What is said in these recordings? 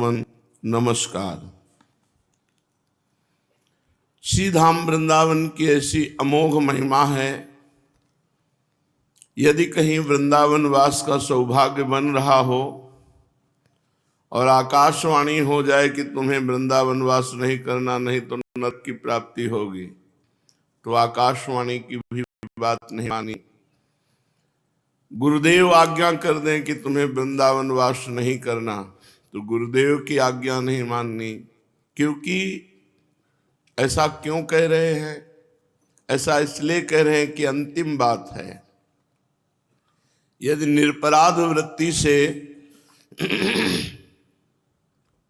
नमन नमस्कार। श्री धाम वृंदावन की ऐसी अमोघ महिमा है। यदि कहीं वृंदावन वास का सौभाग्य बन रहा हो और आकाशवाणी हो जाए कि तुम्हें वृंदावन वास नहीं करना, नहीं तो नरक की प्राप्ति होगी, तो आकाशवाणी की भी बात नहीं मानी। गुरुदेव आज्ञा कर दें कि तुम्हें वृंदावन वास नहीं करना, तो गुरुदेव की आज्ञा नहीं माननी। क्योंकि ऐसा क्यों कह रहे हैं? ऐसा इसलिए कह रहे हैं कि अंतिम बात है। यदि निरपराध वृत्ति से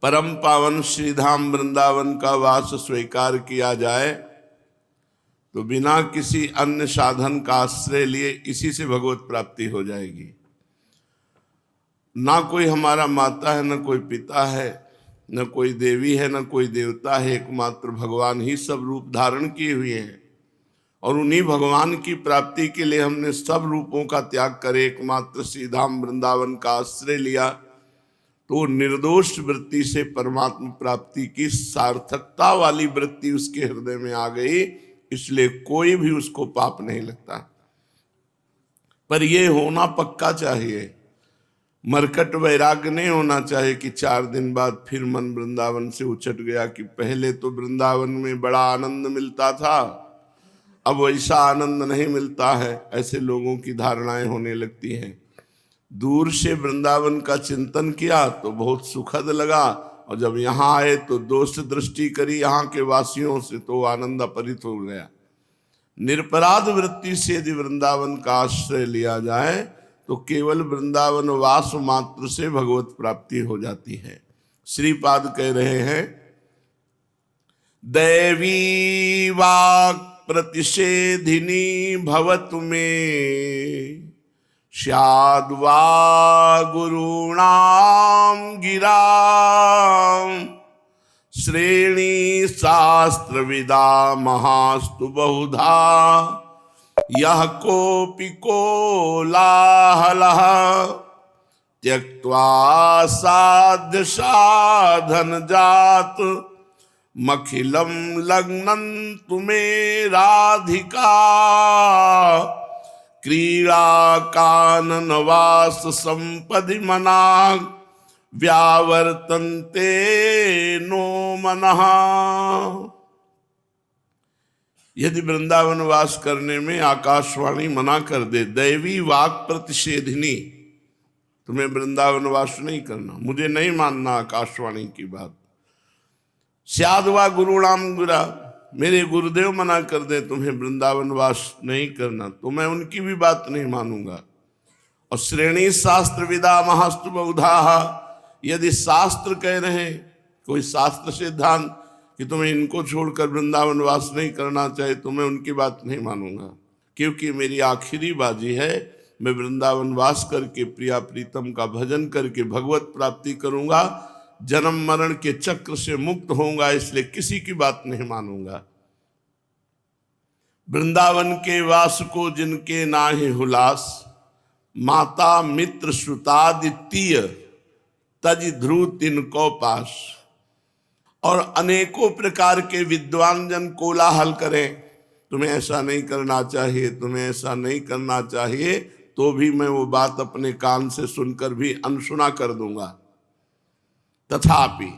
परम पावन श्रीधाम वृंदावन का वास स्वीकार किया जाए तो बिना किसी अन्य साधन का आश्रय लिए इसी से भगवत प्राप्ति हो जाएगी। ना कोई हमारा माता है, न कोई पिता है, न कोई देवी है, न कोई देवता है। एकमात्र भगवान ही सब रूप धारण किए हुए हैं और उन्हीं भगवान की प्राप्ति के लिए हमने सब रूपों का त्याग कर एकमात्र श्रीधाम वृंदावन का आश्रय लिया, तो निर्दोष वृत्ति से परमात्मा प्राप्ति की सार्थकता वाली वृत्ति उसके हृदय में आ गई। इसलिए कोई भी उसको पाप नहीं लगता। पर यह होना पक्का चाहिए, मरकट वैराग्य नहीं होना चाहिए कि 4 दिन बाद फिर मन वृंदावन से उछट गया कि पहले तो वृंदावन में बड़ा आनंद मिलता था, अब वैसा आनंद नहीं मिलता है। ऐसे लोगों की धारणाएं होने लगती हैं। दूर से वृंदावन का चिंतन किया तो बहुत सुखद लगा, और जब यहाँ आए तो दोष दृष्टि करी यहाँ के वासियों से, तो आनंद अपरित हो गया। निरपराध वृत्ति से यदि वृंदावन का आश्रय लिया जाए तो केवल वृंदावन वास मात्र से भगवत प्राप्ति हो जाती है। श्रीपाद कह रहे हैं, दैवी वाक् प्रतिषेधिनी भवतु मे स्याद्वा गुरूणां गिरा श्रेणी शास्त्रविदा महास्तु बहुधा यः कोऽपि कोलाहलः त्यक्त्वा साध्य साधन जात मखिलं लग्नं तुमे राधिका क्रीड़ा कानन वास संपदि मना व्यावर्तन्ते नो मनः। यदि वृंदावन वास करने में आकाशवाणी मना कर दे, दैवी वाक् प्रतिषेधिनी, तुम्हें वृंदावन वास नहीं करना, मुझे नहीं मानना आकाशवाणी की बात। स्याद्वा गुरुणाम गिरा, मेरे गुरुदेव मना कर दे तुम्हें वृंदावन वास नहीं करना, तो मैं उनकी भी बात नहीं मानूंगा। और श्रेणी शास्त्र विदा महास्तु बहुधा, यदि शास्त्र कह रहे हैं, कोई शास्त्र सिद्धांत कि तुम्हें इनको छोड़कर वृंदावन वास नहीं करना चाहिए, तो मैं उनकी बात नहीं मानूंगा। क्योंकि मेरी आखिरी बाजी है, मैं वृंदावन वास करके प्रिया प्रीतम का भजन करके भगवत प्राप्ति करूंगा, जन्म मरण के चक्र से मुक्त होऊंगा। इसलिए किसी की बात नहीं मानूंगा। वृंदावन के वास को जिनके नाहि हुलास, माता मित्र श्रुतादित्य तज ध्रुव तिनको पास। और अनेकों प्रकार के विद्वान जन कोलाहल करें, तुम्हें ऐसा नहीं करना चाहिए, तुम्हें ऐसा नहीं करना चाहिए, तो भी मैं वो बात अपने कान से सुनकर भी अनसुना कर दूंगा। तथापि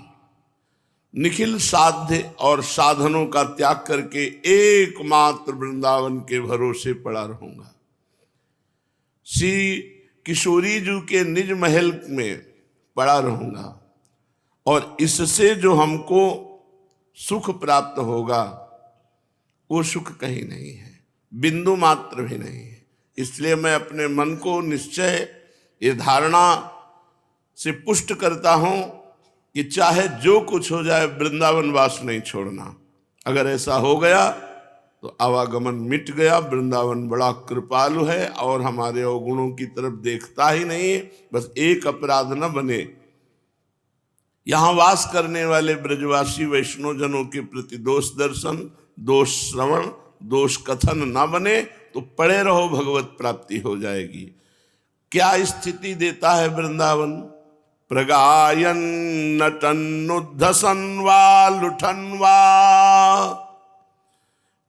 निखिल साध्य और साधनों का त्याग करके एकमात्र वृंदावन के भरोसे पड़ा रहूंगा। श्री किशोरी जी के निज महल में पड़ा रहूंगा, और इससे जो हमको सुख प्राप्त होगा वो सुख कहीं नहीं है, बिंदु मात्र भी नहीं है। इसलिए मैं अपने मन को निश्चय ये धारणा से पुष्ट करता हूं कि चाहे जो कुछ हो जाए वृंदावन वास नहीं छोड़ना। अगर ऐसा हो गया तो आवागमन मिट गया। वृंदावन बड़ा कृपालु है और हमारे अवगुणों की तरफ देखता ही नहीं। बस एक अपराध न बने, यहाँ वास करने वाले ब्रजवासी वैष्णव जनों के प्रति दोष दर्शन, दोष श्रवण, दोष कथन ना बने, तो पड़े रहो, भगवत प्राप्ति हो जाएगी। क्या स्थिति देता है वृंदावन? प्रगायन नटन्नुद्धसन वा लुठन वा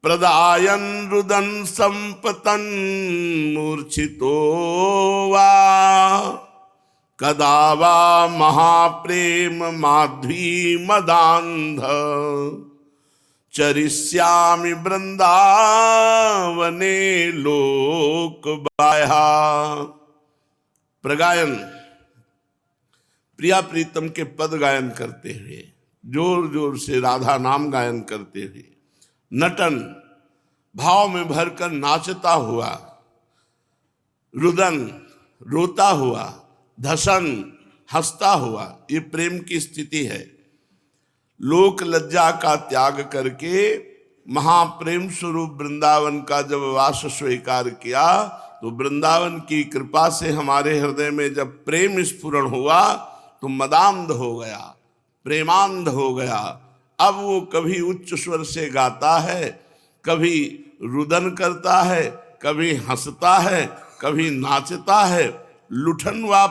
प्रदायन रुदन संपतन मूर्छितो वा कदा वा महाप्रेम माध्वी मदांध चरिष्यामि वृंदावने लोक बाह्या। प्रगायन प्रिया प्रीतम के पद गायन करते हुए, जोर जोर से राधा नाम गायन करते हुए, नटन भाव में भरकर नाचता हुआ, रुदन रोता हुआ, धसन हंसता हुआ, ये प्रेम की स्थिति है। लोक लज्जा का त्याग करके महाप्रेम स्वरूप वृंदावन का जब वास स्वीकार किया तो वृंदावन की कृपा से हमारे हृदय में जब प्रेम स्फुरण हुआ तो मदांध हो गया, प्रेमांध हो गया। अब वो कभी उच्च स्वर से गाता है, कभी रुदन करता है, कभी हंसता है, कभी नाचता है, लुठनवा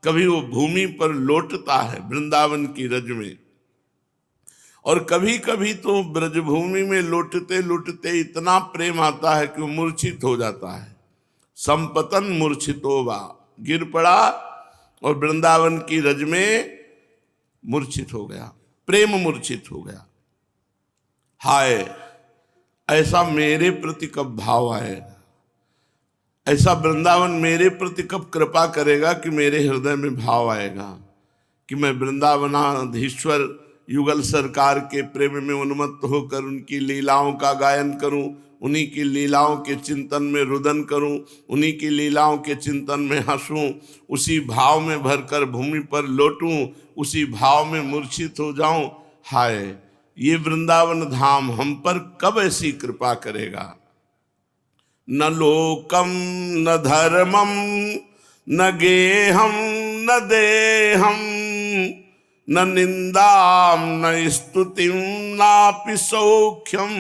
कभी वो भूमि पर लौटता है वृंदावन की रज में, और कभी कभी तो ब्रजभूमि में लौटते लौटते इतना प्रेम आता है कि वो मूर्छित हो जाता है। संपतन मूर्छितोवा, गिर पड़ा और वृंदावन की रज में मूर्छित हो गया, प्रेम मूर्छित हो गया। हाय, ऐसा मेरे प्रति कब भाव आएगा, ऐसा वृंदावन मेरे प्रति कब कृपा करेगा कि मेरे हृदय में भाव आएगा कि मैं वृंदावनाधीश्वर युगल सरकार के प्रेम में उन्मत्त होकर उनकी लीलाओं का गायन करूं, उन्हीं की लीलाओं के चिंतन में रुदन करूं, उन्हीं की लीलाओं के चिंतन में हंसूं, उसी भाव में भरकर भूमि पर लौटूं, उसी भाव में मूर्छित हो जाऊं। हाय, ये वृंदावन धाम हम पर कब ऐसी कृपा करेगा। न लोकम न धर्मम न गेहम न देहम न निंदाम न स्तुतिम नापि सौख्यम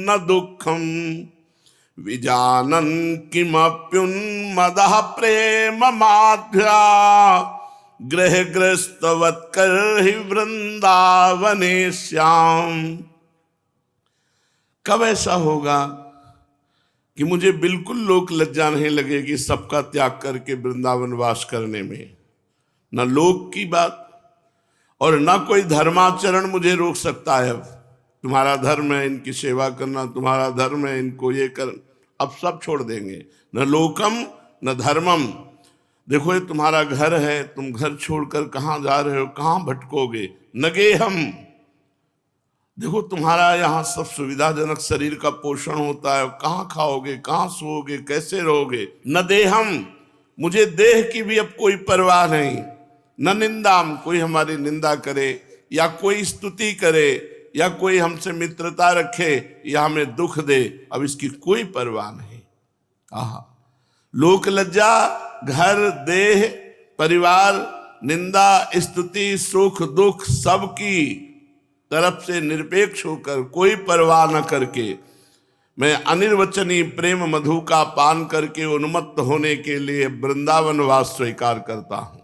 न दुखम विजानन किमप्युन्मदः प्रेम माध्या गृहग्रस्तवत् करहि वृंदावने श्याम। कब ऐसा होगा कि मुझे बिल्कुल लोक लज्जा नहीं लगेगी सबका त्याग करके वृंदावन वास करने में। न लोक की बात और न कोई धर्माचरण मुझे रोक सकता है। अब तुम्हारा धर्म है इनकी सेवा करना, तुम्हारा धर्म है इनको ये कर, अब सब छोड़ देंगे। न लोकम न धर्मम। देखो ये तुम्हारा घर है, तुम घर छोड़कर कहाँ जा रहे हो, कहाँ भटकोगे। न गेहम, देखो तुम्हारा यहाँ सब सुविधाजनक शरीर का पोषण होता है, कहाँ खाओगे, कहाँ सोओगे, कैसे रहोगे। न देहम, मुझे देह की भी अब कोई परवाह नहीं। न निंदाम, कोई हमारी निंदा करे या कोई स्तुति करे या कोई हमसे मित्रता रखे या हमें दुख दे, अब इसकी कोई परवाह नहीं। आहा, लोक लज्जा, घर, देह, परिवार, निंदा, स्तुति, सुख दुख सबकी तरफ से निरपेक्ष होकर कोई परवाह न करके मैं अनिर्वचनीय प्रेम मधु का पान करके उन्मत्त होने के लिए वृंदावन वास स्वीकार करता हूं।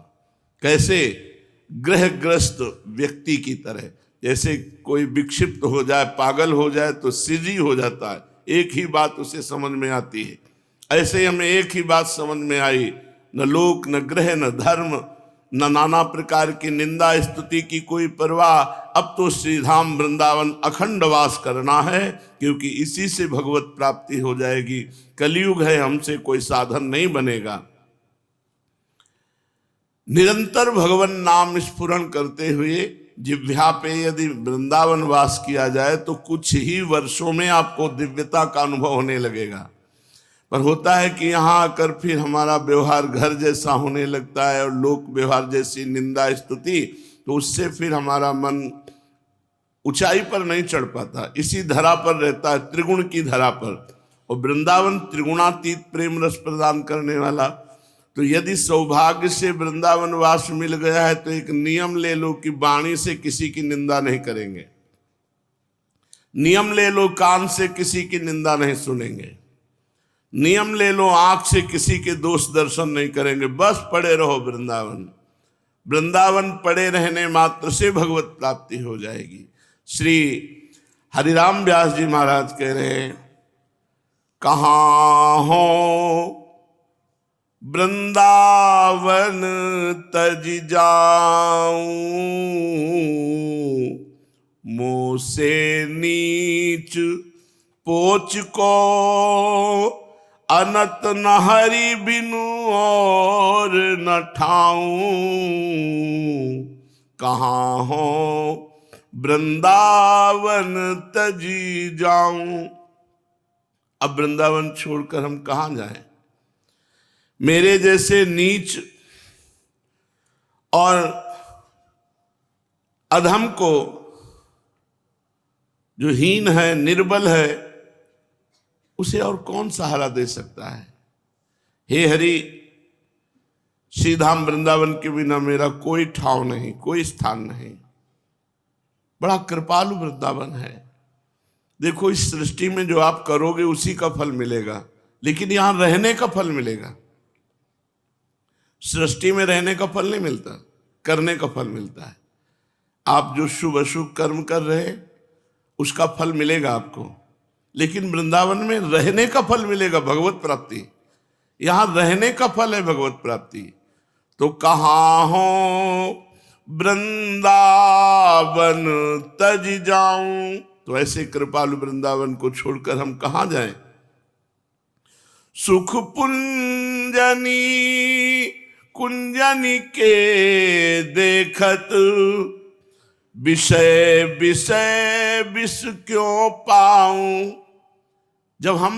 कैसे? ग्रहग्रस्त व्यक्ति की तरह। जैसे कोई विक्षिप्त हो जाए, पागल हो जाए तो सिजी हो जाता है, एक ही बात उसे समझ में आती है। ऐसे हमें एक ही बात समझ में आई, न लोक न ग्रह न धर्म न नाना प्रकार की निंदा स्तुति की कोई परवाह। अब तो श्रीधाम वृंदावन अखंड वास करना है, क्योंकि इसी से भगवत प्राप्ति हो जाएगी। कलयुग है, हमसे कोई साधन नहीं बनेगा। निरंतर भगवान नाम स्फुरण करते हुए जिह्वा पे यदि वृंदावन वास किया जाए तो कुछ ही वर्षों में आपको दिव्यता का अनुभव होने लगेगा। पर होता है कि यहाँ आकर फिर हमारा व्यवहार घर जैसा होने लगता है और लोक व्यवहार जैसी निंदा स्तुति, तो उससे फिर हमारा मन ऊंचाई पर नहीं चढ़ पाता, इसी धरा पर रहता है, त्रिगुण की धरा पर। और वृंदावन त्रिगुणातीत प्रेम रस प्रदान करने वाला। तो यदि सौभाग्य से वृंदावन वास मिल गया है तो एक नियम ले लो कि वाणी से किसी की निंदा नहीं करेंगे। नियम ले लो, कान से किसी की निंदा नहीं सुनेंगे। नियम ले लो, आंख से किसी के दोष दर्शन नहीं करेंगे। बस पड़े रहो वृंदावन। वृंदावन पड़े रहने मात्र से भगवत प्राप्ति हो जाएगी। श्री हरिराम व्यास जी महाराज कह रहे हैं, कहाँ हो वृंदावन तज जाऊं, मुँह से नीच पोच को अनत न हरि बिनु और न ठाऊं, कहाँ हो वृंदावन तजी जाऊं। अब वृंदावन छोड़कर हम कहाँ जाएं? मेरे जैसे नीच और अधम को, जो हीन है, निर्बल है, उसे और कौन सहारा दे सकता है? हे हरि, श्रीधाम वृंदावन के बिना मेरा कोई ठाव नहीं, कोई स्थान नहीं। बड़ा कृपालु वृंदावन है। देखो, इस सृष्टि में जो आप करोगे उसी का फल मिलेगा, लेकिन यहां रहने का फल मिलेगा। सृष्टि में रहने का फल नहीं मिलता, करने का फल मिलता है। आप जो शुभ अशुभ कर्म कर रहे उसका फल मिलेगा आपको, लेकिन वृंदावन में रहने का फल मिलेगा, भगवत प्राप्ति। यहां रहने का फल है भगवत प्राप्ति। तो कहाँ हो वृंदावन तज जाऊं, तो ऐसे कृपालु वृंदावन को छोड़कर हम कहां जाएं? सुख पुंजनी कुंजनी के देखत, विषय विषय विष क्यों पाऊं। जब हम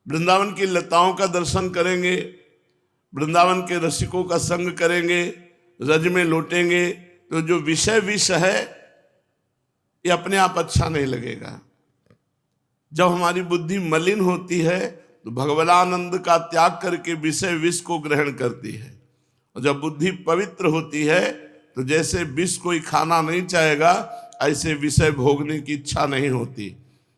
वृंदावन की लताओं का दर्शन करेंगे, वृंदावन के रसिकों का संग करेंगे, रज में लौटेंगे, तो जो विषय विष है ये अपने आप अच्छा नहीं लगेगा। जब हमारी बुद्धि मलिन होती है तो भगवदानंद का त्याग करके विषय विष को ग्रहण करती है, और जब बुद्धि पवित्र होती है तो जैसे विष कोई खाना नहीं चाहेगा, ऐसे विषय भोगने की इच्छा नहीं होती।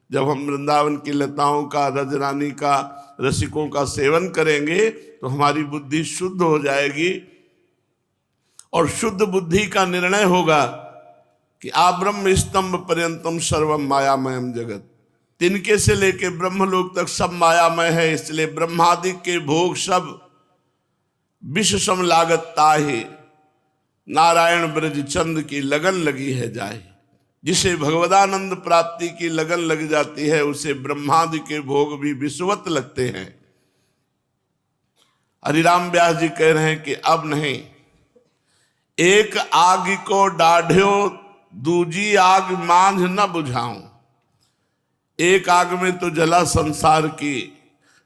जब हम वृंदावन की लताओं का, रजरानी का, रसिकों का सेवन करेंगे तो हमारी बुद्धि शुद्ध हो जाएगी, और शुद्ध बुद्धि का निर्णय होगा कि आब्रह्म स्तंभ पर्यंतम सर्वम मायामयम जगत। तिनके से लेके ब्रह्मलोक तक सब मायामय है, इसलिए ब्रह्मादि के भोग सब विष सम लागत ताहे, नारायण ब्रज चंद की लगन लगी है जाए। जिसे भगवदानंद प्राप्ति की लगन लग जाती है उसे ब्रह्मादि के भोग भी विषवत लगते हैं। हरिराम व्यास जी कह रहे हैं कि अब नहीं, एक आग को डाढ़ो दूजी आग मांझ न बुझाऊं। एक आग में तो जला संसार की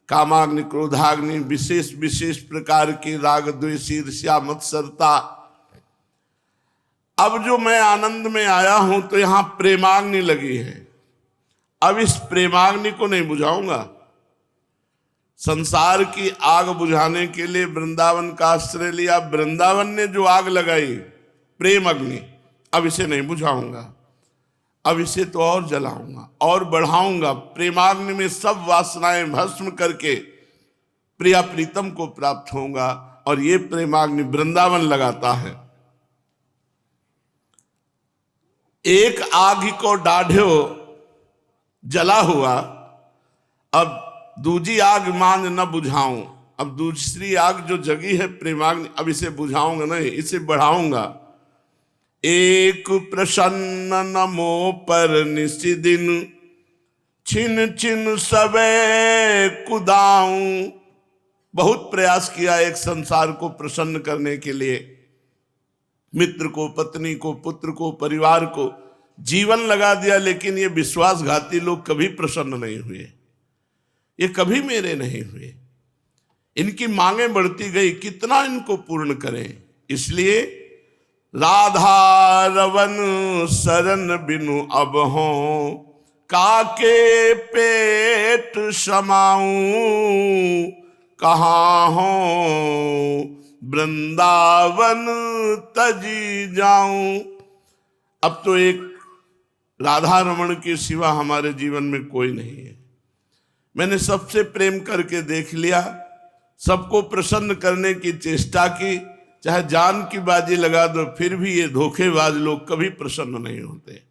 कामाग्नि, क्रोधाग्नि, विशेष विशेष प्रकार की राग द्वेष ईर्ष्या मत्सरता। अब जो मैं आनंद में आया हूं तो यहां प्रेमाग्नि लगी है, अब इस प्रेमाग्नि को नहीं बुझाऊंगा। संसार की आग बुझाने के लिए वृंदावन का आश्रय लिया, वृंदावन ने जो आग लगाई प्रेम अग्नि, अब इसे नहीं बुझाऊंगा, अब इसे तो और जलाऊंगा और बढ़ाऊंगा। प्रेमाग्नि में सब वासनाएं भस्म करके प्रिया प्रीतम को प्राप्त होऊंगा, और ये प्रेमाग्नि वृंदावन लगाता है। एक आग को डाढ़ो जला हुआ, अब दूजी आग मान न बुझाऊं। अब दूसरी आग जो जगी है प्रेमाग्नि, अब इसे बुझाऊंगा नहीं, इसे बढ़ाऊंगा। एक प्रसन्न नमो पर निशिदिन, छिन छिन सबे कुदाऊं। बहुत प्रयास किया एक संसार को प्रसन्न करने के लिए, मित्र को, पत्नी को, पुत्र को, परिवार को जीवन लगा दिया, लेकिन ये विश्वासघाती लोग कभी प्रसन्न नहीं हुए, ये कभी मेरे नहीं हुए। इनकी मांगें बढ़ती गई, कितना इनको पूर्ण करें। इसलिए राधा रवन शरण बिनु अब हो, काके पेट समाऊं। कहाँ हो वृंदावन तजी जाऊं। अब तो एक राधा रमण के सिवा हमारे जीवन में कोई नहीं है। मैंने सबसे प्रेम करके देख लिया, सबको प्रसन्न करने की चेष्टा की, चाहे जान की बाजी लगा दो, फिर भी ये धोखेबाज लोग कभी प्रसन्न नहीं होते,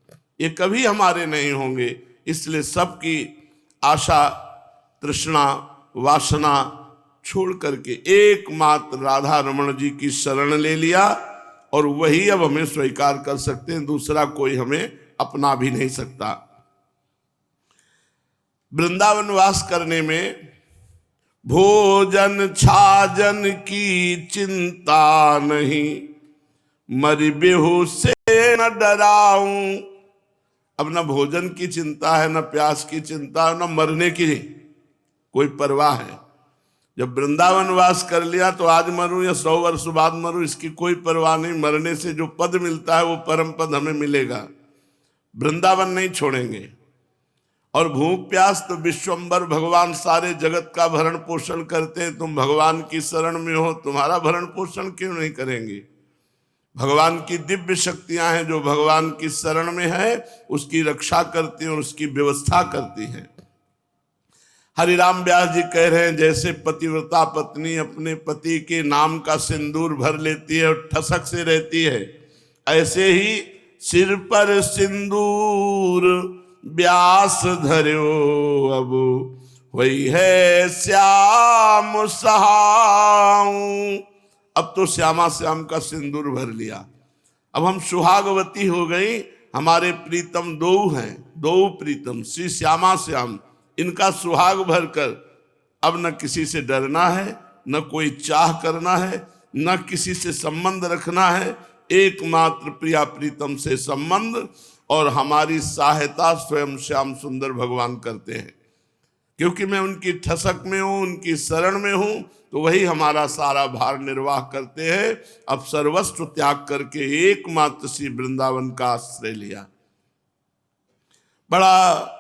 ये कभी हमारे नहीं होंगे। इसलिए सबकी आशा, तृष्णा, वासना छोड़ करके एकमात्र राधा रमण जी की शरण ले लिया, और वही अब हमें स्वीकार कर सकते हैं, दूसरा कोई हमें अपना भी नहीं सकता। वृंदावन वास करने में भोजन छाजन की चिंता नहीं, मरि बेहू से न डराऊं। अब न भोजन की चिंता है, न प्यास की चिंता, न मरने की कोई परवाह है। जब वृंदावन वास कर लिया तो आज मरूं या 100 वर्ष बाद मरूं, इसकी कोई परवाह नहीं। मरने से जो पद मिलता है वो परम पद हमें मिलेगा, वृंदावन नहीं छोड़ेंगे। और भूख प्यास तो विश्वम्बर भगवान सारे जगत का भरण पोषण करते हैं, तुम भगवान की शरण में हो, तुम्हारा भरण पोषण क्यों नहीं करेंगे? भगवान की दिव्य शक्तियां हैं जो भगवान की शरण में है, उसकी रक्षा करती हैं और उसकी व्यवस्था करती हैं। हरिराम व्यास जी कह रहे हैं, जैसे पतिव्रता पत्नी अपने पति के नाम का सिंदूर भर लेती है और ठसक से रहती है, ऐसे ही सिर पर सिंदूर व्यास धर्यो अब वही है श्याम सहाऊं। अब तो श्यामा श्याम का सिंदूर भर लिया, अब हम सुहागवती हो गई। हमारे प्रीतम दो हैं, दो प्रीतम श्री श्यामा श्याम, इनका सुहाग भरकर अब न किसी से डरना है, न कोई चाह करना है, न किसी से संबंध रखना है। एकमात्र प्रिया प्रीतम से संबंध, और हमारी सहायता स्वयं श्याम सुंदर भगवान करते हैं। क्योंकि मैं उनकी ठसक में हूं, उनकी शरण में हूं, तो वही हमारा सारा भार निर्वाह करते हैं। अब सर्वस्व त्याग करके एकमात्र श्री वृंदावन का आश्रय लिया। बड़ा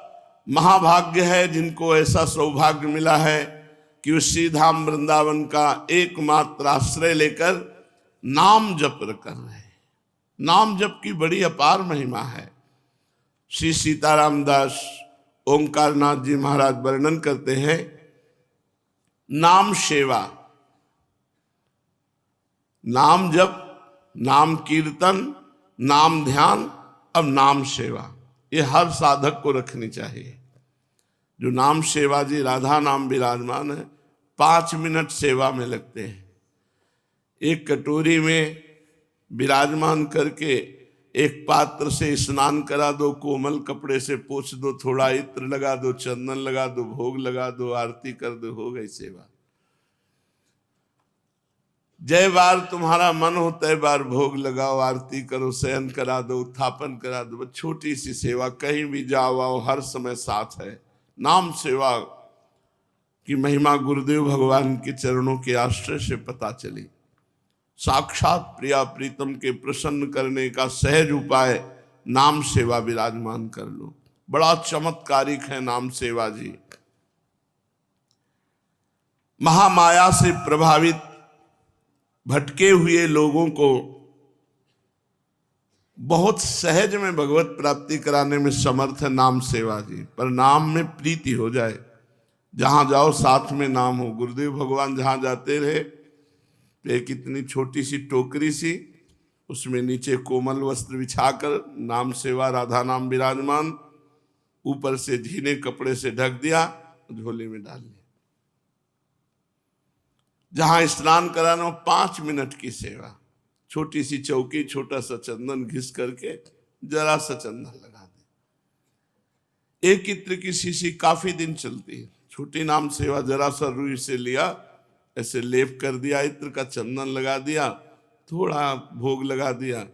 महाभाग्य है जिनको ऐसा सौभाग्य मिला है कि उस धाम वृंदावन का एकमात्र आश्रय लेकर नाम जप कर रहे हैं। नाम जप की बड़ी अपार महिमा है। श्री सीताराम दास ओंकारनाथ जी महाराज वर्णन करते हैं, नाम सेवा, नाम जप, नाम कीर्तन, नाम ध्यान, अब नाम सेवा, ये हर साधक को रखनी चाहिए। जो नाम सेवा जी राधा नाम विराजमान है, 5 मिनट सेवा में लगते हैं। एक कटोरी में विराजमान करके एक पात्र से स्नान करा दो, कोमल कपड़े से पोंछ दो, थोड़ा इत्र लगा दो, चंदन लगा दो, भोग लगा दो, आरती कर दो, हो गई सेवा। जय बार तुम्हारा मन हो तय बार भोग लगाओ, आरती करो, शयन करा दो, उत्थापन करा दो। छोटी सी सेवा, कहीं भी जाओ आओ हर समय साथ है। नाम सेवा की महिमा गुरुदेव भगवान के चरणों के आश्रय से पता चली। साक्षात प्रिया प्रीतम के प्रसन्न करने का सहज उपाय नाम सेवा विराजमान कर लो। बड़ा चमत्कारिक है नाम सेवा जी। महामाया से प्रभावित भटके हुए लोगों को बहुत सहज में भगवत प्राप्ति कराने में समर्थ है नाम सेवा जी। पर नाम में प्रीति हो जाए, जहां जाओ साथ में नाम हो। गुरुदेव भगवान जहां जाते रहे, एक इतनी छोटी सी टोकरी सी, उसमें नीचे कोमल वस्त्र बिछाकर नाम सेवा राधा नाम विराजमान, ऊपर से झीने कपड़े से ढक दिया, झोले में डाल लिया। जहां स्नान कराना 5 मिनट की सेवा, छोटी सी चौकी, छोटा सा चंदन घिस करके जरा सा चंदन लगा दे। एक इत्र की शीशी काफी दिन चलती है। छोटी नाम सेवा, जरा सा रुई से लिया, ऐसे लेप कर दिया, इत्र का चंदन लगा दिया, थोड़ा भोग लगा दिया,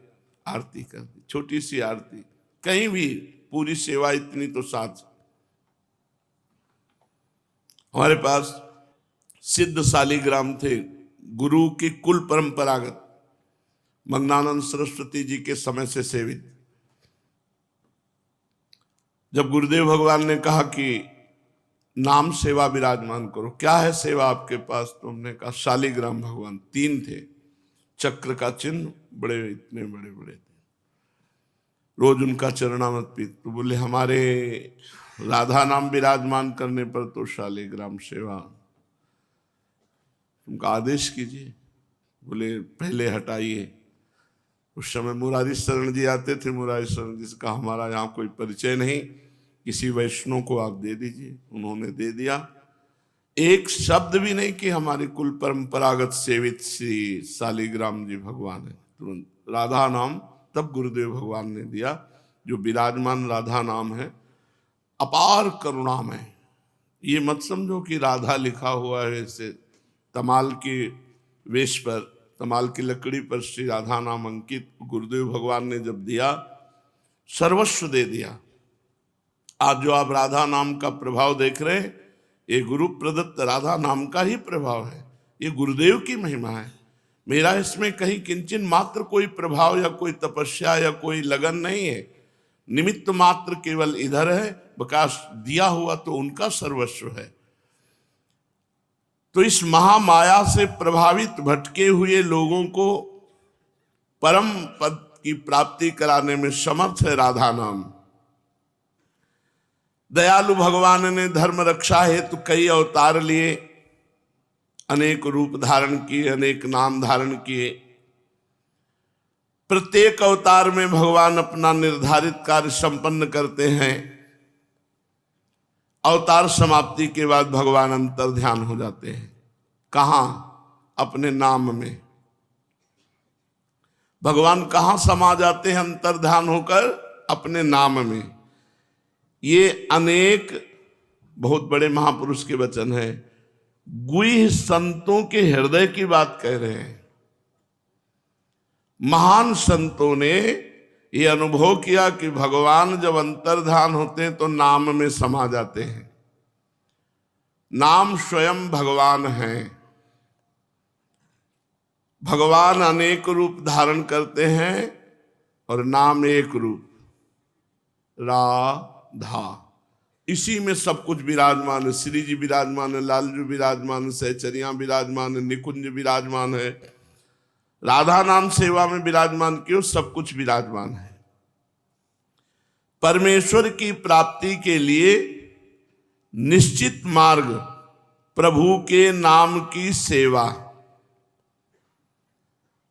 आरती कर दी। छोटी सी आरती, कहीं भी पूरी सेवा इतनी तो साथ। हमारे पास सिद्ध शालिग्राम थे, गुरु की कुल परंपरागत, मंगनानंद सरस्वती जी के समय से सेवित। जब गुरुदेव भगवान ने कहा कि नाम सेवा विराजमान करो, क्या है सेवा आपके पास, तो हमने कहा शालिग्राम भगवान 3 थे, चक्र का चिन्ह, बड़े इतने बड़े बड़े थे, रोज उनका चरणामृत पी। तो बोले हमारे राधा नाम विराजमान करने पर तो शालिग्राम सेवा, उनका आदेश कीजिए। बोले पहले हटाइए। उस समय मुरारी शरण जी आते थे। मुरारी शरण जी से कहा हमारा यहाँ कोई परिचय नहीं, किसी वैष्णव को आप दे दीजिए। उन्होंने दे दिया। एक शब्द भी नहीं कि हमारी कुल परंपरागत सेवित श्री शालिग्राम जी भगवान है। तुरंत राधा नाम तब गुरुदेव भगवान ने दिया। जो विराजमान राधा नाम है अपार करुणामय। ये मत समझो कि राधा लिखा हुआ है ऐसे तमाल के वेश पर, तमाल की लकड़ी पर श्री राधा नाम अंकित गुरुदेव भगवान ने जब दिया, सर्वस्व दे दिया। आज जो आप राधा नाम का प्रभाव देख रहे हैं, ये गुरु प्रदत्त राधा नाम का ही प्रभाव है। ये गुरुदेव की महिमा है। मेरा इसमें कहीं किंचन मात्र कोई प्रभाव या कोई तपस्या या कोई लगन नहीं है। निमित्त मात्र केवल इधर है, विकास दिया हुआ तो उनका सर्वस्व है। तो इस महामाया से प्रभावित भटके हुए लोगों को परम पद की प्राप्ति कराने में समर्थ है राधा नाम। दयालु भगवान ने धर्म रक्षा हेतु कई अवतार लिए, अनेक रूप धारण किए, अनेक नाम धारण किए। प्रत्येक अवतार में भगवान अपना निर्धारित कार्य संपन्न करते हैं। अवतार समाप्ति के बाद भगवान अंतर ध्यान हो जाते हैं। कहां? अपने नाम में। भगवान कहां समा जाते हैं अंतर ध्यान होकर? अपने नाम में। ये अनेक बहुत बड़े महापुरुष के वचन है। गुह संतों के हृदय की बात कह रहे हैं। महान संतों ने ये अनुभव किया कि भगवान जब अंतर्ध्यान होते हैं तो नाम में समा जाते हैं। नाम स्वयं भगवान है। भगवान अनेक रूप धारण करते हैं और नाम एक रूप, राधा। इसी में सब कुछ विराजमान है। श्री जी विराजमान है, लालजू विराजमान है, सहचरियां विराजमान है, निकुंज विराजमान है। राधा नाम सेवा में विराजमान क्यों? सब कुछ विराजमान है। परमेश्वर की प्राप्ति के लिए निश्चित मार्ग प्रभु के नाम की सेवा।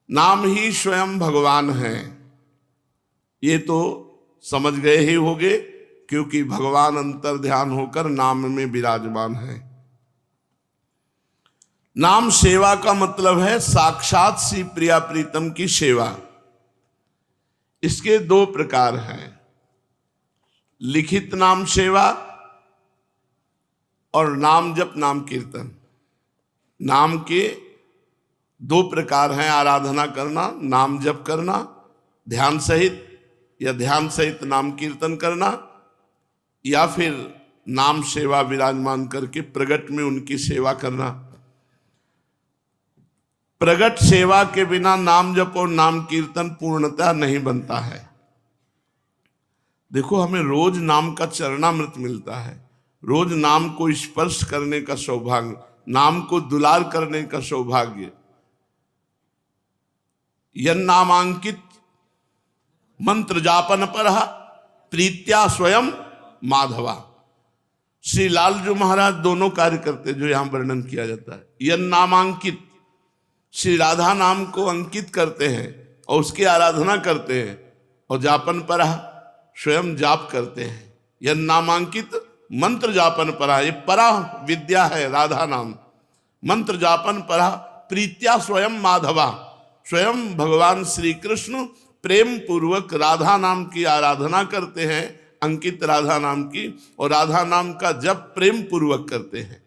नाम ही स्वयं भगवान है, ये तो समझ गए ही होंगे, क्योंकि भगवान अंतर ध्यान होकर नाम में विराजमान है। नाम सेवा का मतलब है साक्षात श्री प्रिया प्रीतम की सेवा। इसके दो प्रकार हैं, लिखित नाम सेवा और नाम जप नाम कीर्तन। नाम के दो प्रकार हैं, आराधना करना, नाम जप करना, ध्यान सहित या ध्यान सहित नाम कीर्तन करना, या फिर नाम सेवा विराजमान करके प्रगट में उनकी सेवा करना। प्रगट सेवा के बिना नाम जप और नाम कीर्तन पूर्णतः नहीं बनता है। देखो, हमें रोज नाम का चरणामृत मिलता है, रोज नाम को स्पर्श करने का सौभाग्य, नाम को दुलार करने का सौभाग्य। यन नामांकित मंत्र जापन पर प्रीत्या स्वयं माधवा। श्री लालजू महाराज दोनों कार्य करते जो यहां वर्णन किया जाता है। यन नामांकित, श्री राधा नाम को अंकित करते हैं और उसकी आराधना करते हैं, और जापन पर स्वयं जाप करते हैं। यन नामांकित मंत्र जापन पर, ये परा विद्या है राधा नाम। मंत्र जापन पर प्रीत्या स्वयं माधवा, स्वयं भगवान श्री कृष्ण प्रेम पूर्वक राधा नाम की आराधना करते हैं, अंकित राधा नाम की, और राधा नाम का जप प्रेम पूर्वक करते हैं।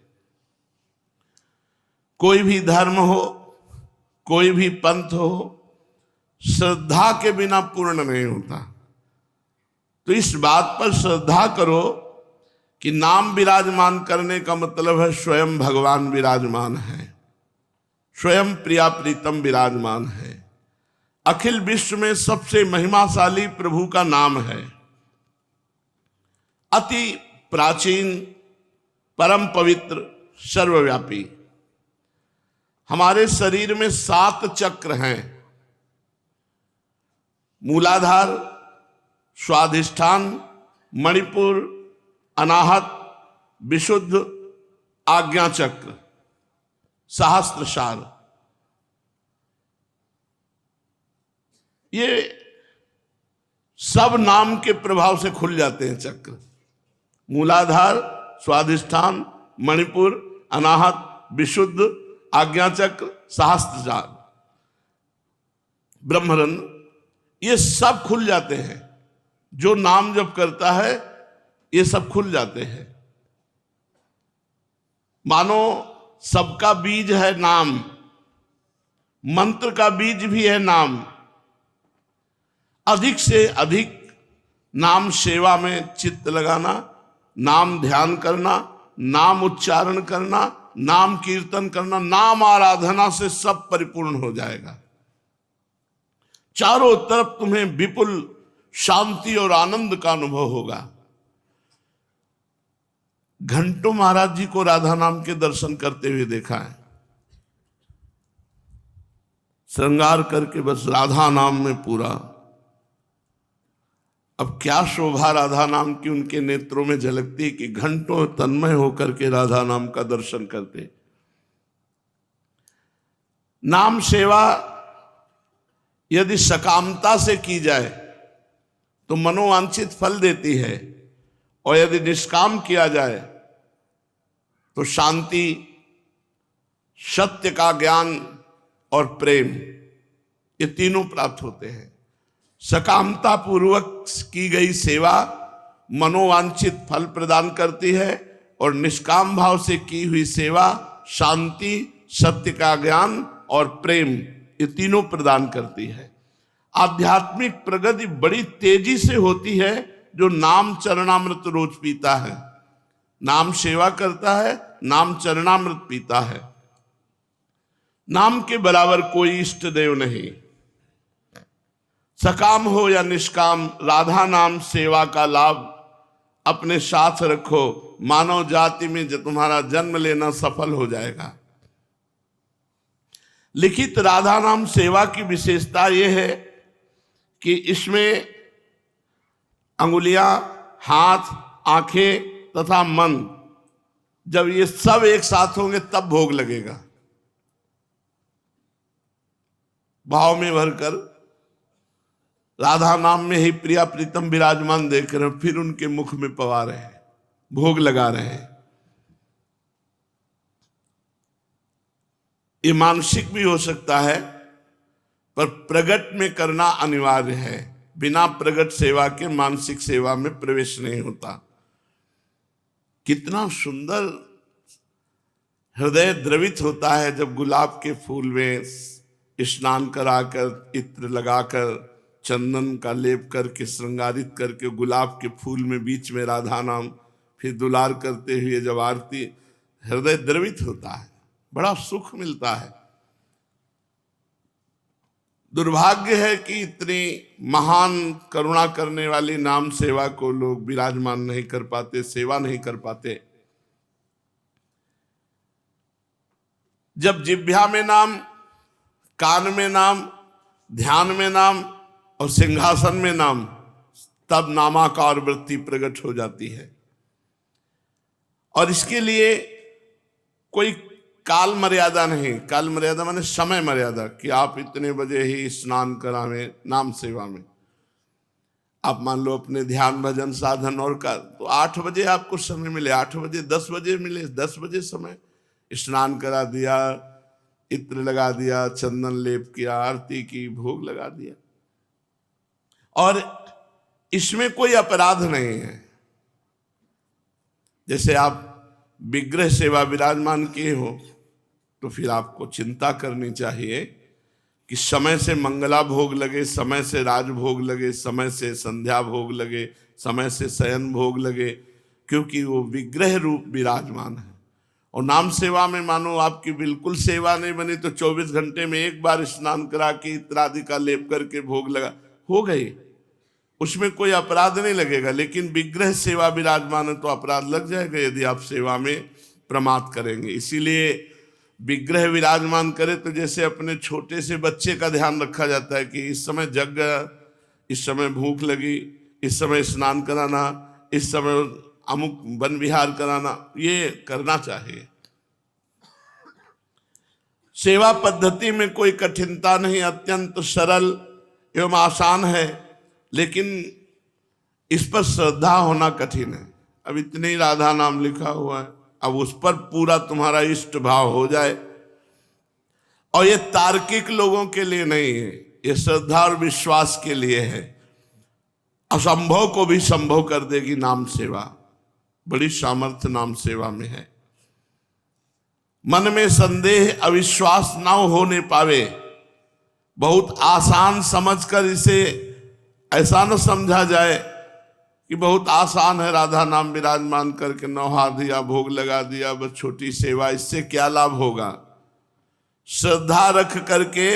कोई भी धर्म हो, कोई भी पंथ हो, श्रद्धा के बिना पूर्ण नहीं होता। तो इस बात पर श्रद्धा करो कि नाम विराजमान करने का मतलब है स्वयं भगवान विराजमान है, स्वयं प्रिया प्रीतम विराजमान है। अखिल विश्व में सबसे महिमाशाली प्रभु का नाम है। अति प्राचीन, परम पवित्र, सर्वव्यापी। हमारे शरीर में 7 चक्र हैं, मूलाधार, स्वाधिष्ठान, मणिपुर, अनाहत, विशुद्ध, आज्ञा चक्र, सहस्त्रसार। ये सब नाम के प्रभाव से खुल जाते हैं चक्र। मूलाधार, स्वाधिष्ठान, मणिपुर, अनाहत, विशुद्ध, आज्ञा चक्र, सहस्त्रजाल, ब्रह्मरंध्र, ये सब खुल जाते हैं। जो नाम जप करता है ये सब खुल जाते हैं। मानो सबका बीज है नाम, मंत्र का बीज भी है नाम। अधिक से अधिक नाम सेवा में चित्त लगाना, नाम ध्यान करना, नाम उच्चारण करना, नाम कीर्तन करना, नाम आराधना से सब परिपूर्ण हो जाएगा। चारों तरफ तुम्हें विपुल शांति और आनंद का अनुभव होगा। घंटों महाराज जी को राधा नाम के दर्शन करते हुए देखा है। श्रृंगार करके बस राधा नाम में पूरा। अब क्या शोभा राधा नाम की उनके नेत्रों में झलकती कि घंटों तन्मय होकर के राधा नाम का दर्शन करते। नाम सेवा यदि सकामता से की जाए तो मनोवांछित फल देती है, और यदि निष्काम किया जाए तो शांति, सत्य का ज्ञान और प्रेम, ये तीनों प्राप्त होते हैं। सकामता पूर्वक की गई सेवा मनोवांछित फल प्रदान करती है, और निष्काम भाव से की हुई सेवा शांति, सत्य का ज्ञान और प्रेम, ये तीनों प्रदान करती है। आध्यात्मिक प्रगति बड़ी तेजी से होती है जो नाम चरणामृत रोज पीता है, नाम सेवा करता है, नाम चरणामृत पीता है। नाम के बराबर कोई इष्ट देव नहीं। सकाम हो या निष्काम, राधा नाम सेवा का लाभ अपने साथ रखो, मानव जाति में जो तुम्हारा जन्म लेना सफल हो जाएगा। लिखित राधा नाम सेवा की विशेषता यह है कि इसमें अंगुलियां, हाथ, आंखें तथा मन, जब ये सब एक साथ होंगे तब भोग लगेगा। भाव में भरकर राधा नाम में ही प्रिया प्रीतम विराजमान देख रहे हैं, फिर उनके मुख में पवा रहे हैं, भोग लगा रहे हैं। ये मानसिक भी हो सकता है, पर प्रगट में करना अनिवार्य है। बिना प्रगट सेवा के मानसिक सेवा में प्रवेश नहीं होता। कितना सुंदर हृदय द्रवित होता है जब गुलाब के फूल में स्नान कराकर, इत्र लगाकर, चंदन का लेप करके, श्रृंगारित करके, गुलाब के फूल में बीच में राधा नाम, फिर दुलार करते हुए जब आरती, हृदय द्रवित होता है, बड़ा सुख मिलता है। दुर्भाग्य है कि इतनी महान करुणा करने वाली नाम सेवा को लोग विराजमान नहीं कर पाते, सेवा नहीं कर पाते। जब जिह्वा में नाम, कान में नाम, ध्यान में नाम और सिंहासन में नाम, तब नामाकार वृत्ति प्रकट हो जाती है। और इसके लिए कोई काल मर्यादा नहीं। काल मर्यादा माने समय मर्यादा, कि आप इतने बजे ही स्नान करावें नाम सेवा में। आप मान लो अपने ध्यान भजन साधन और का, तो 8 बजे आपको समय मिले, 8 बजे, 10 बजे मिले, 10 बजे समय, स्नान करा दिया, इत्र लगा दिया, चंदन लेप किया, आरती की, भोग लगा दिया। और इसमें कोई अपराध नहीं है। जैसे आप विग्रह सेवा विराजमान किए हो तो फिर आपको चिंता करनी चाहिए कि समय से मंगला भोग लगे, समय से राजभोग लगे, समय से संध्या भोग लगे, समय से शयन भोग लगे, क्योंकि वो विग्रह रूप विराजमान है। और नाम सेवा में मानो आपकी बिल्कुल सेवा नहीं बनी तो 24 घंटे में एक बार स्नान करा के इत्रादि का लेप करके भोग लगा, हो गई, उसमें कोई अपराध नहीं लगेगा। लेकिन विग्रह सेवा विराजमान है तो अपराध लग जाएगा यदि आप सेवा में प्रमाद करेंगे। इसीलिए विग्रह विराजमान करे तो जैसे अपने छोटे से बच्चे का ध्यान रखा जाता है कि इस समय जग गया, इस समय भूख लगी, इस समय स्नान कराना, इस समय अमुक वन विहार कराना, ये करना चाहिए। सेवा पद्धति में कोई कठिनता नहीं, अत्यंत सरल एवं आसान है, लेकिन इस पर श्रद्धा होना कठिन है। अब इतने ही राधा नाम लिखा हुआ है, अब उस पर पूरा तुम्हारा इष्ट भाव हो जाए। और ये तार्किक लोगों के लिए नहीं है, ये श्रद्धा और विश्वास के लिए है। असंभव को भी संभव कर देगी नाम सेवा, बड़ी सामर्थ्य नाम सेवा में है। मन में संदेह अविश्वास ना होने पावे, बहुत आसान समझकर इसे ऐसा न समझा जाए कि बहुत आसान है, राधा नाम विराजमान करके नौहा दिया, भोग लगा दिया, बस छोटी सेवा, इससे क्या लाभ होगा। श्रद्धा रख करके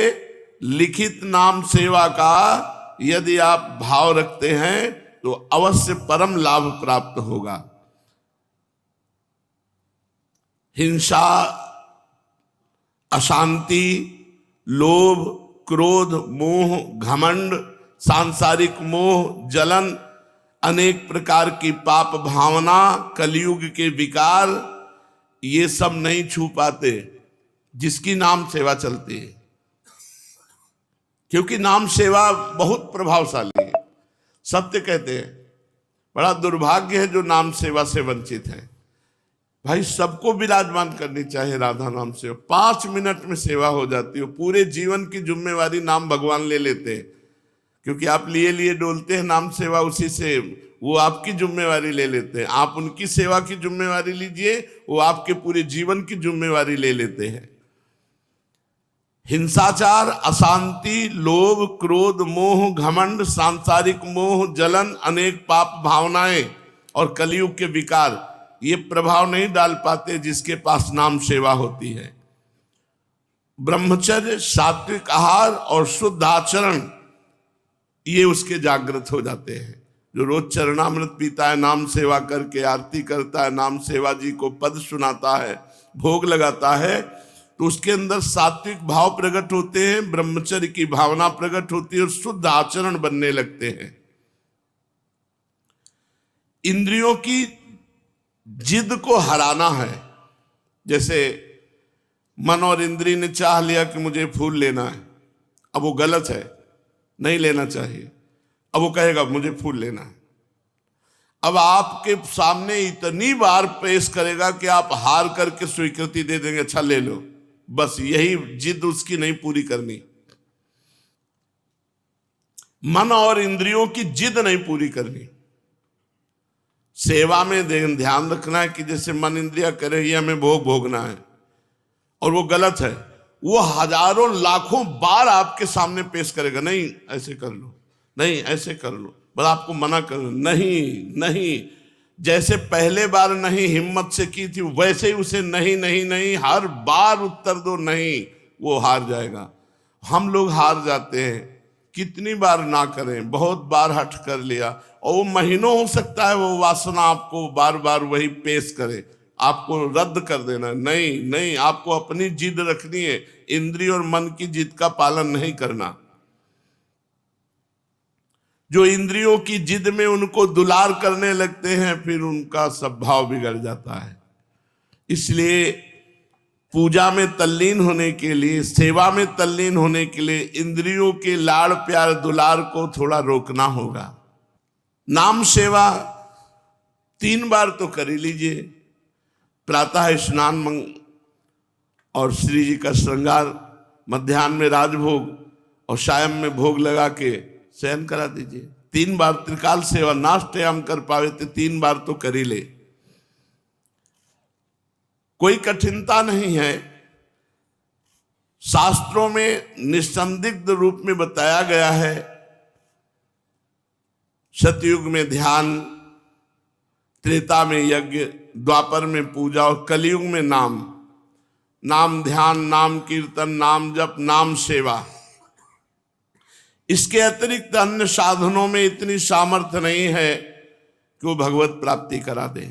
लिखित नाम सेवा का यदि आप भाव रखते हैं तो अवश्य परम लाभ प्राप्त होगा। हिंसा, अशांति, लोभ, क्रोध, मोह, घमंड, सांसारिक मोह, जलन, अनेक प्रकार की पाप भावना, कलयुग के विकार, ये सब नहीं छू पाते जिसकी नाम सेवा चलती है। क्योंकि नाम सेवा बहुत प्रभावशाली है। सत्य कहते हैं, बड़ा दुर्भाग्य है जो नाम सेवा से वंचित है। भाई सबको विराजमान करनी चाहिए राधा नाम सेवा। 5 मिनट में सेवा हो जाती है। पूरे जीवन की जिम्मेवारी नाम भगवान ले लेते हैं, क्योंकि आप लिए लिए डोलते हैं नाम सेवा, उसी से वो आपकी जिम्मेवारी ले लेते हैं। आप उनकी सेवा की जिम्मेवारी लीजिए, वो आपके पूरे जीवन की जिम्मेवारी ले लेते हैं। हिंसाचार, अशांति, लोभ, क्रोध, मोह, घमंड, सांसारिक मोह, जलन, अनेक पाप भावनाएं और कलयुग के विकार, ये प्रभाव नहीं डाल पाते जिसके पास नाम सेवा होती है। ब्रह्मचर्य, सात्विक आहार और शुद्ध आचरण, ये उसके जागृत हो जाते हैं। जो रोज चरणामृत पीता है, नाम सेवा करके आरती करता है, नाम सेवा जी को पद सुनाता है, भोग लगाता है, तो उसके अंदर सात्विक भाव प्रकट होते हैं, ब्रह्मचर्य की भावना प्रकट होती है और शुद्ध आचरण बनने लगते हैं। इंद्रियों की जिद को हराना है। जैसे मन और इंद्रिय ने चाह लिया कि मुझे फूल लेना है, अब वो गलत है, नहीं लेना चाहिए। अब वो कहेगा मुझे फूल लेना है। अब आपके सामने इतनी बार पेश करेगा कि आप हार करके स्वीकृति दे देंगे, अच्छा ले लो। बस यही जिद उसकी नहीं पूरी करनी। मन और इंद्रियों की जिद नहीं पूरी करनी। सेवा में ध्यान रखना है कि जैसे मन इंद्रिया करे ये हमें भोग भोगना है, और वो गलत है। वो हजारों लाखों बार आपके सामने पेश करेगा, नहीं ऐसे कर लो, नहीं ऐसे कर लो, बस आपको मना कर, नहीं नहीं। जैसे पहले बार नहीं हिम्मत से की थी, वैसे ही उसे नहीं नहीं नहीं हर बार उत्तर दो नहीं, वो हार जाएगा। हम लोग हार जाते हैं, कितनी बार ना करें, बहुत बार हट कर लिया, और वो महीनों हो सकता है वो वासना आपको बार बार वही पेश करे, आपको रद्द कर देना। नहीं नहीं, आपको अपनी जिद रखनी है, इंद्रिय और मन की जिद का पालन नहीं करना। जो इंद्रियों की जिद में उनको दुलार करने लगते हैं, फिर उनका स्वभाव बिगड़ जाता है। इसलिए पूजा में तल्लीन होने के लिए, सेवा में तल्लीन होने के लिए इंद्रियों के लाड़ प्यार दुलार को थोड़ा रोकना होगा। नाम सेवा 3 बार तो कर ही लीजिए। प्रातः स्नान और श्री जी का श्रृंगार, मध्याह्न में राजभोग और सायं में भोग लगा के शयन करा दीजिए। 3 बार त्रिकाल सेवा, नाष्टयाम कर पावे तो 3 बार तो कर ही ले। कोई कठिनता नहीं है। शास्त्रों में निसंदिग्ध रूप में बताया गया है। सतयुग में ध्यान, त्रेता में यज्ञ, द्वापर में पूजा और कलयुग में नाम। नाम ध्यान, नाम कीर्तन, नाम जप, नाम सेवा। इसके अतिरिक्त अन्य साधनों में इतनी सामर्थ्य नहीं है कि वो भगवत प्राप्ति करा दे।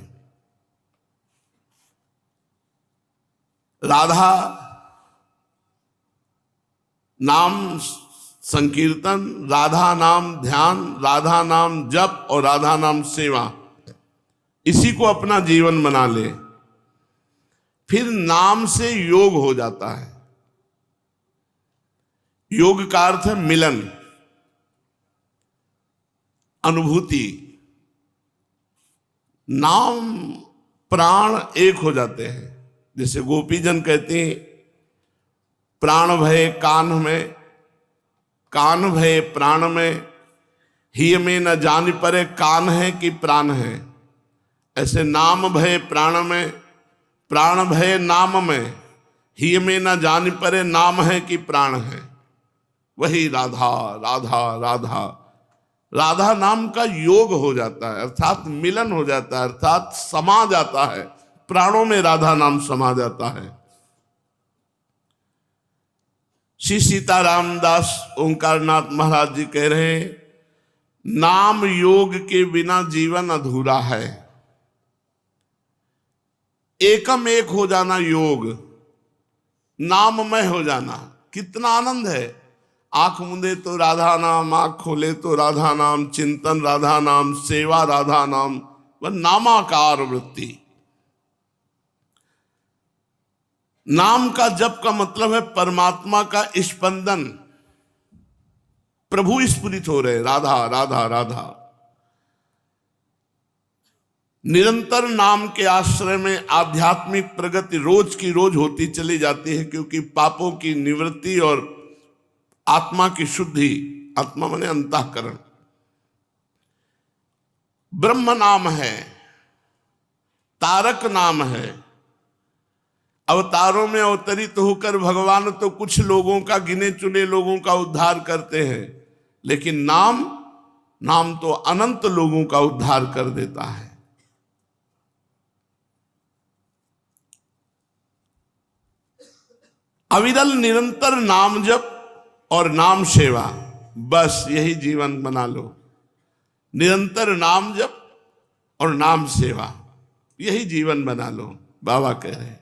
राधा नाम संकीर्तन, राधा नाम ध्यान, राधा नाम जप और राधा नाम सेवा, इसी को अपना जीवन बना ले, फिर नाम से योग हो जाता है। योग का अर्थ है मिलन। अनुभूति, नाम प्राण एक हो जाते हैं। जैसे गोपीजन कहते हैं, प्राण भय कान में, कान भय प्राण में, ही में न जान परे कान है कि प्राण है। ऐसे नाम भय प्राण में, प्राण भय नाम में, ही में न जान परे नाम है कि प्राण है। वही राधा राधा राधा, राधा नाम का योग हो जाता है, अर्थात मिलन हो जाता है, अर्थात समा जाता है, प्राणों में राधा नाम समा जाता है। श्री सीताराम दास ओंकारनाथ महाराज जी कह रहे हैं, नाम योग के बिना जीवन अधूरा है। एकम एक हो जाना योग, नाममय हो जाना, कितना आनंद है। आंख मूंदे तो राधा नाम, आंख खोले तो राधा नाम, चिंतन राधा नाम, सेवा राधा नाम, वह नामाकार वृत्ति। नाम का जप का मतलब है परमात्मा का स्पंदन, प्रभु स्फुरित हो रहे, राधा राधा राधा। निरंतर नाम के आश्रय में आध्यात्मिक प्रगति रोज की रोज होती चली जाती है, क्योंकि पापों की निवृत्ति और आत्मा की शुद्धि, आत्मा माने अंतःकरण। ब्रह्म नाम है, तारक नाम है। अवतारों में अवतरित होकर भगवान तो कुछ लोगों का, गिने चुने लोगों का उद्धार करते हैं, लेकिन नाम तो अनंत लोगों का उद्धार कर देता है। अविरल निरंतर नाम जप और नाम सेवा, बस यही जीवन बना लो। निरंतर नाम जप और नाम सेवा, यही जीवन बना लो। बाबा कह रहे हैं,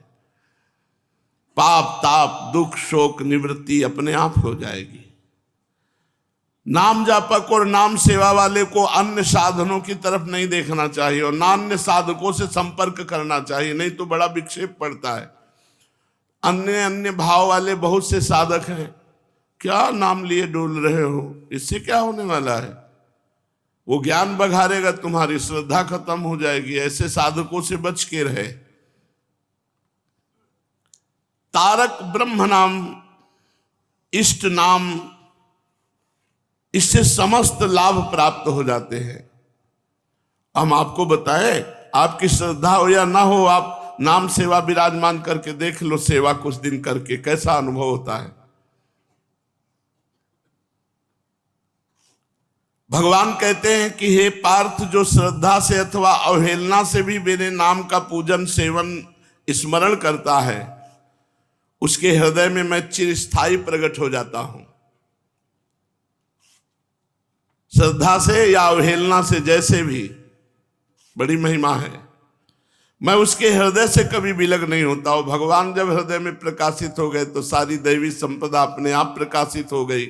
पाप ताप दुख शोक निवृत्ति अपने आप हो जाएगी। नाम जापक और नाम सेवा वाले को अन्य साधनों की तरफ नहीं देखना चाहिए और ना अन्य साधकों से संपर्क करना चाहिए, नहीं तो बड़ा विक्षेप पड़ता है। अन्य भाव वाले बहुत से साधक हैं, क्या नाम लिए डोल रहे हो, इससे क्या होने वाला है? वो ज्ञान बघारेगा, तुम्हारी श्रद्धा खत्म हो जाएगी। ऐसे साधकों से बच के रहे। तारक ब्रह्म नाम, इष्ट नाम, इससे समस्त लाभ प्राप्त हो जाते हैं। हम आपको बताएं, आपकी श्रद्धा हो या ना हो, आप नाम सेवा विराजमान करके देख लो, सेवा कुछ दिन करके कैसा अनुभव होता है। भगवान कहते हैं कि हे पार्थ, जो श्रद्धा से अथवा अवहेलना से भी मेरे नाम का पूजन सेवन स्मरण करता है, उसके हृदय में मैं चिरस्थायी प्रकट हो जाता हूं। श्रद्धा से या अवहेलना से, जैसे भी, बड़ी महिमा है। मैं उसके हृदय से कभी विलग नहीं होता हूं। भगवान जब हृदय में प्रकाशित हो गए तो सारी दैवी संपदा अपने आप प्रकाशित हो गई।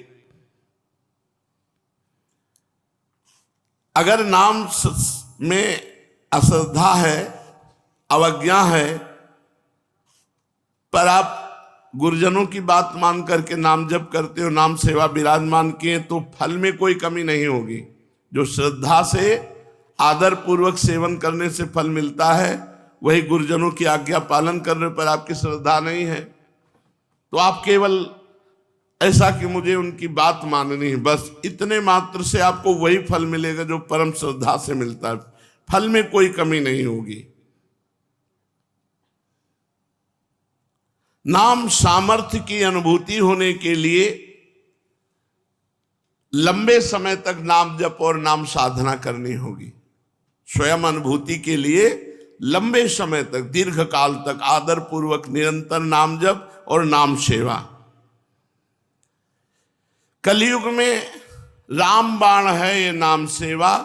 अगर नाम में अश्रद्धा है, अवज्ञा है, पर आप गुरुजनों की बात मान करके नाम जप करते हो, नाम सेवा विराजमान किए, तो फल में कोई कमी नहीं होगी। जो श्रद्धा से आदर पूर्वक सेवन करने से फल मिलता है, वही गुरुजनों की आज्ञा पालन करने पर आपकी श्रद्धा नहीं है, तो आप केवल ऐसा कि मुझे उनकी बात माननी है, बस इतने मात्र से आपको वही फल मिलेगा जो परम श्रद्धा से मिलता है। फल में कोई कमी नहीं होगी। नाम सामर्थ्य की अनुभूति होने के लिए लंबे समय तक नाम जप और नाम साधना करनी होगी। स्वयं अनुभूति के लिए लंबे समय तक, दीर्घ काल तक आदर पूर्वक निरंतर नाम जप और नाम सेवा। कलयुग में रामबाण है ये नाम सेवा,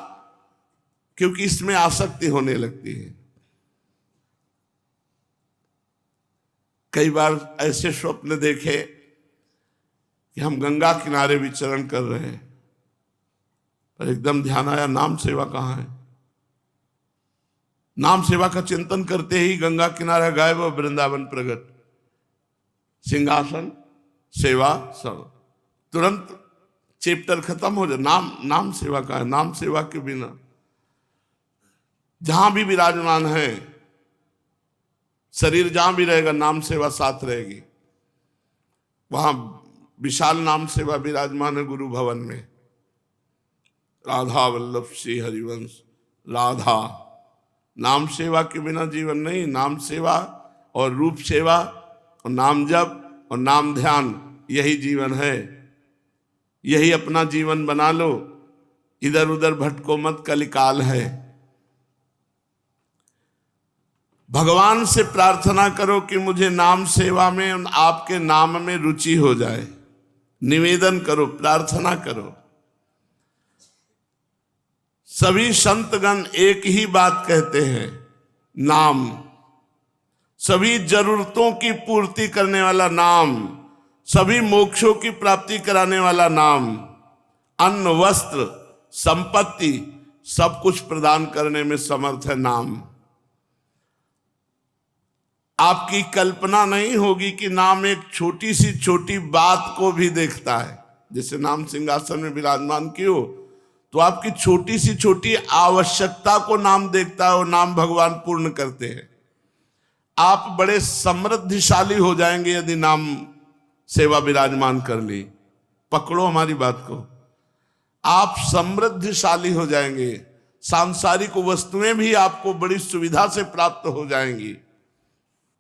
क्योंकि इसमें आसक्ति होने लगती है। कई बार ऐसे स्वप्न देखे कि हम गंगा किनारे विचरण कर रहे हैं, पर एकदम ध्यान आया नाम सेवा कहाँ है। नाम सेवा का चिंतन करते ही गंगा किनारा गायब और वृंदावन प्रकट, सिंहासन सेवा सब। तुरंत चैप्टर खत्म हो जाए। नाम सेवा का है। नाम सेवा के बिना जहां भी विराजमान है, शरीर जहां भी रहेगा नाम सेवा साथ रहेगी। वहां विशाल नाम सेवा विराजमान है गुरु भवन में। राधा वल्लभ श्री हरिवंश राधा। नाम सेवा के बिना जीवन नहीं। नाम सेवा और रूप सेवा और नाम जप और नाम ध्यान, यही जीवन है। यही अपना जीवन बना लो। इधर उधर भटको मत, कलिकाल है। भगवान से प्रार्थना करो कि मुझे नाम सेवा में, आपके नाम में रुचि हो जाए। निवेदन करो, प्रार्थना करो। सभी संतगण एक ही बात कहते हैं, नाम। सभी जरूरतों की पूर्ति करने वाला नाम, सभी मोक्षों की प्राप्ति कराने वाला नाम, अन्न वस्त्र संपत्ति सब कुछ प्रदान करने में समर्थ है नाम। आपकी कल्पना नहीं होगी कि नाम एक छोटी सी छोटी बात को भी देखता है। जैसे नाम सिंहासन में विराजमान क्यों, तो आपकी छोटी सी छोटी आवश्यकता को नाम देखता है और नाम भगवान पूर्ण करते हैं। आप बड़े समृद्धिशाली हो जाएंगे यदि नाम सेवा विराजमान कर ली। पकड़ो हमारी बात को, आप समृद्धिशाली हो जाएंगे। सांसारिक वस्तुएं भी आपको बड़ी सुविधा से प्राप्त हो जाएंगी।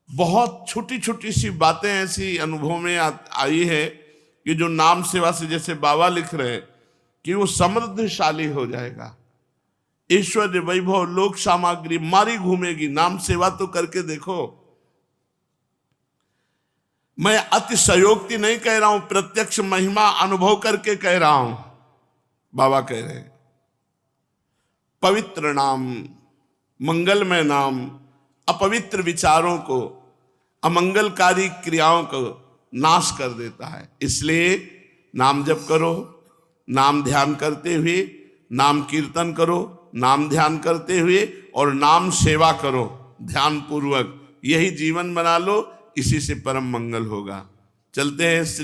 बहुत छोटी छोटी सी बातें ऐसी अनुभव में आई है कि जो नाम सेवा से, जैसे बाबा लिख रहे हैं कि वो समृद्धशाली हो जाएगा। ऐश्वर्य वैभव लोक सामग्री मारी घूमेगी। नाम सेवा तो करके देखो। मैं अतिशयोक्ति नहीं कह रहा हूं, प्रत्यक्ष महिमा अनुभव करके कह रहा हूं। बाबा कह रहे हैं पवित्र नाम, मंगलमय नाम अपवित्र विचारों को, अमंगलकारी क्रियाओं को नाश कर देता है। इसलिए नाम जप करो, नाम ध्यान करते हुए, नाम कीर्तन करो, नाम ध्यान करते हुए, और नाम सेवा करो ध्यान पूर्वक। यही जीवन बना लो, इसी से परम मंगल होगा। चलते हैं।